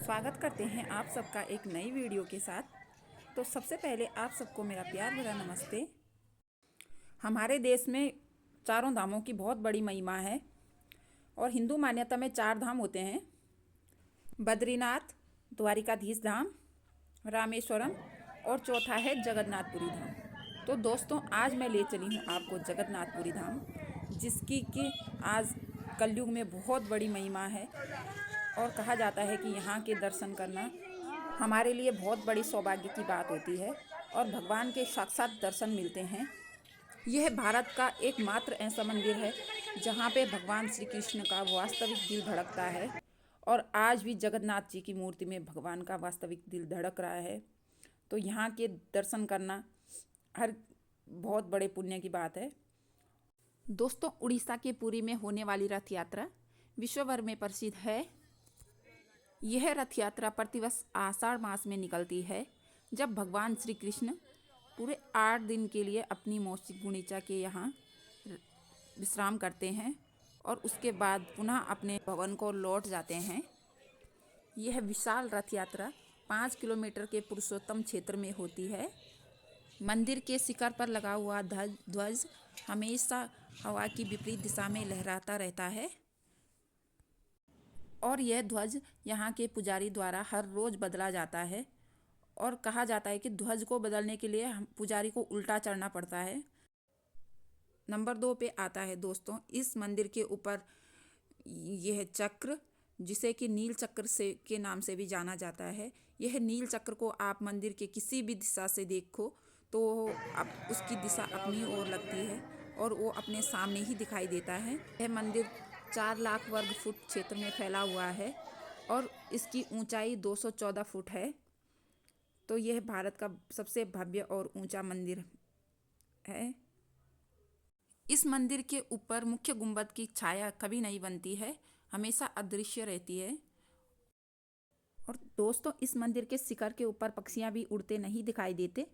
स्वागत करते हैं आप सबका एक नई वीडियो के साथ। तो सबसे पहले आप सबको मेरा प्यार भरा नमस्ते। हमारे देश में चारों धामों की बहुत बड़ी महिमा है और हिंदू मान्यता में 4 धाम होते हैं: बद्रीनाथ, द्वारिकाधीश धाम, रामेश्वरम और चौथा है जगन्नाथपुरी धाम। तो दोस्तों, आज मैं ले चली हूँ आपको जगन्नाथपुरी धाम, जिसकी कि आज कलयुग में बहुत बड़ी महिमा है और कहा जाता है कि यहाँ के दर्शन करना हमारे लिए बहुत बड़ी सौभाग्य की बात होती है और भगवान के साक्षात दर्शन मिलते हैं। यह भारत का एकमात्र ऐसा मंदिर है जहाँ पे भगवान श्री कृष्ण का वास्तविक दिल धड़कता है और आज भी जगन्नाथ जी की मूर्ति में भगवान का वास्तविक दिल धड़क रहा है। तो यहाँ के दर्शन करना हर बहुत बड़े पुण्य की बात है। दोस्तों, उड़ीसा के पुरी में होने वाली रथ यात्रा विश्व भर में प्रसिद्ध है। यह रथ यात्रा प्रतिवर्ष आषाढ़ मास में निकलती है, जब भगवान श्री कृष्ण पूरे 8 दिन के लिए अपनी मौसी गुंडीचा के यहाँ विश्राम करते हैं और उसके बाद पुनः अपने भवन को लौट जाते हैं। यह विशाल रथ यात्रा 5 किलोमीटर के पुरुषोत्तम क्षेत्र में होती है। मंदिर के शिखर पर लगा हुआ ध्वज हमेशा हवा की विपरीत दिशा में लहराता रहता है और यह ध्वज यहाँ के पुजारी द्वारा हर रोज़ बदला जाता है और कहा जाता है कि ध्वज को बदलने के लिए पुजारी को उल्टा चढ़ना पड़ता है। नंबर 2 पे आता है दोस्तों, इस मंदिर के ऊपर यह चक्र, जिसे कि नील चक्र से के नाम से भी जाना जाता है। यह नील चक्र को आप मंदिर के किसी भी दिशा से देखो तो अब उसकी दिशा अपनी ओर लगती है और वो अपने सामने ही दिखाई देता है। यह मंदिर 4 लाख वर्ग फुट क्षेत्र में फैला हुआ है और इसकी ऊंचाई 214 फुट है। तो यह भारत का सबसे भव्य और ऊंचा मंदिर है। इस मंदिर के ऊपर मुख्य गुंबद की छाया कभी नहीं बनती है, हमेशा अदृश्य रहती है। और दोस्तों, इस मंदिर के शिखर के ऊपर पक्षियां भी उड़ते नहीं दिखाई देते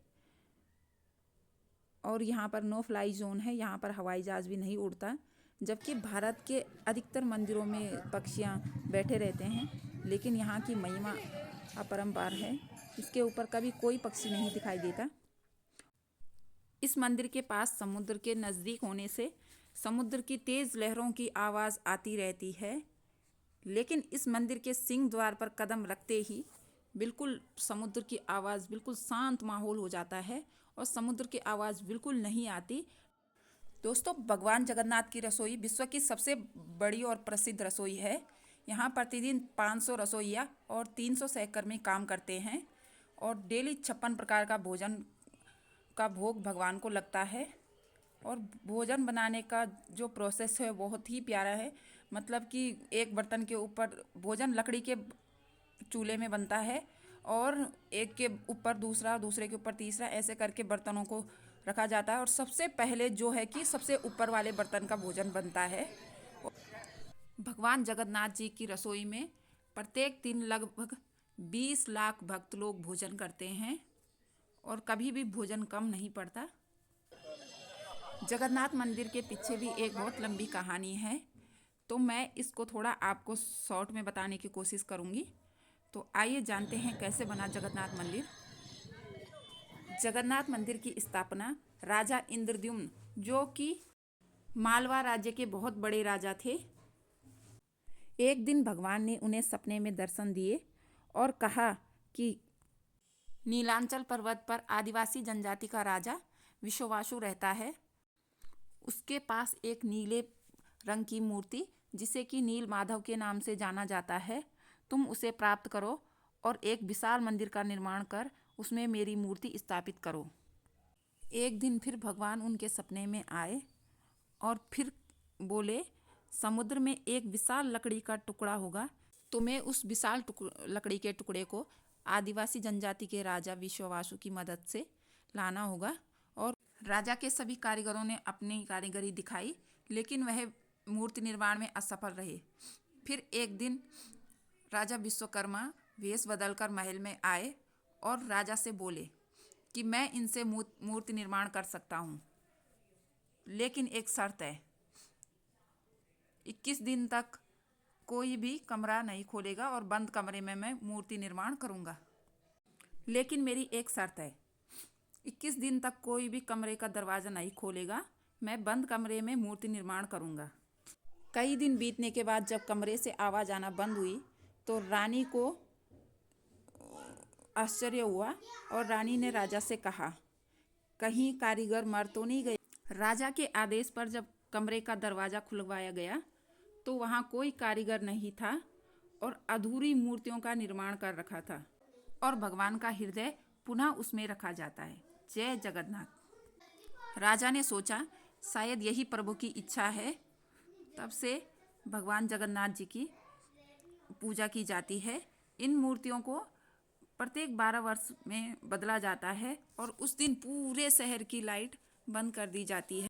और यहाँ पर नो फ्लाई जोन है, यहाँ पर हवाई जहाज भी नहीं उड़ता। जबकि भारत के अधिकतर मंदिरों में पक्षियाँ बैठे रहते हैं, लेकिन यहाँ की महिमा अपरंपार है। इसके ऊपर कभी कोई पक्षी नहीं दिखाई देता। इस मंदिर के पास समुद्र के नज़दीक होने से समुद्र की तेज़ लहरों की आवाज़ आती रहती है, लेकिन इस मंदिर के सिंह द्वार पर कदम रखते ही बिल्कुल समुद्र की आवाज़, बिल्कुल शांत माहौल हो जाता है और समुद्र की आवाज़ बिल्कुल नहीं आती। दोस्तों, भगवान जगन्नाथ की रसोई विश्व की सबसे बड़ी और प्रसिद्ध रसोई है। यहाँ प्रतिदिन 500 रसोइया और 300 सहकर्मी काम करते हैं और डेली 56 प्रकार का भोजन का भोग भगवान को लगता है। और भोजन बनाने का जो प्रोसेस है बहुत ही प्यारा है। मतलब कि एक बर्तन के ऊपर भोजन लकड़ी के चूल्हे में बनता है और एक के ऊपर दूसरा, दूसरे के ऊपर तीसरा, ऐसे करके बर्तनों को रखा जाता है और सबसे पहले जो है कि सबसे ऊपर वाले बर्तन का भोजन बनता है। भगवान जगन्नाथ जी की रसोई में प्रत्येक दिन लगभग 20 लाख भक्त लोग भोजन करते हैं और कभी भी भोजन कम नहीं पड़ता। जगन्नाथ मंदिर के पीछे भी एक बहुत लंबी कहानी है, तो मैं इसको थोड़ा आपको शॉर्ट में बताने की कोशिश करूँगी। तो आइए जानते हैं कैसे बना जगन्नाथ मंदिर। जगन्नाथ मंदिर की स्थापना राजा इंद्रद्युम्न, जो कि मालवा राज्य के बहुत बड़े राजा थे, एक दिन भगवान ने उन्हें सपने में दर्शन दिए और कहा कि नीलांचल पर्वत पर आदिवासी जनजाति का राजा विश्वावसु रहता है। उसके पास एक नीले रंग की मूर्ति, जिसे कि नील माधव के नाम से जाना जाता है, तुम उसे प्राप्त करो और एक विशाल मंदिर का निर्माण कर उसमें मेरी मूर्ति स्थापित करो। एक दिन फिर भगवान उनके सपने में आए और फिर बोले, समुद्र में एक विशाल लकड़ी का टुकड़ा होगा, तुम्हें उस विशाल लकड़ी के टुकड़े को आदिवासी जनजाति के राजा विश्वावसु की मदद से लाना होगा। और राजा के सभी कारीगरों ने अपनी कारीगरी दिखाई, लेकिन वह मूर्ति निर्माण में असफल रहे। फिर एक दिन राजा विश्वकर्मा वेश बदलकर महल में आए और राजा से बोले कि मैं इनसे मूर्ति निर्माण कर सकता हूँ, लेकिन एक शर्त है, 21 दिन तक कोई भी कमरा नहीं खोलेगा और बंद कमरे में मैं मूर्ति निर्माण करूँगा। लेकिन मेरी एक शर्त है, 21 दिन तक कोई भी कमरे का दरवाज़ा नहीं खोलेगा। मैं बंद कमरे में मूर्ति निर्माण करूँगा। कई दिन बीतने के बाद जब कमरे से आवाज़ आना बंद हुई तो रानी को आश्चर्य हुआ और रानी ने राजा से कहा, कहीं कारीगर मर तो नहीं गए। राजा के आदेश पर जब कमरे का दरवाज़ा खुलवाया गया तो वहाँ कोई कारीगर नहीं था और अधूरी मूर्तियों का निर्माण कर रखा था और भगवान का हृदय पुनः उसमें रखा जाता है। जय जगन्नाथ। राजा ने सोचा शायद यही प्रभु की इच्छा है। तब से भगवान जगन्नाथ जी की पूजा की जाती है। इन मूर्तियों को प्रत्येक 12 वर्ष में बदला जाता है और उस दिन पूरे शहर की लाइट बंद कर दी जाती है।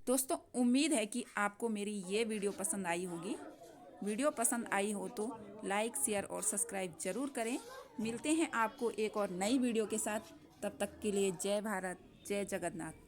दोस्तों, उम्मीद है कि आपको मेरी ये वीडियो पसंद आई होगी। वीडियो पसंद आई हो तो लाइक, शेयर और सब्सक्राइब ज़रूर करें। मिलते हैं आपको एक और नई वीडियो के साथ। तब तक के लिए जय भारत, जय जगन्नाथ।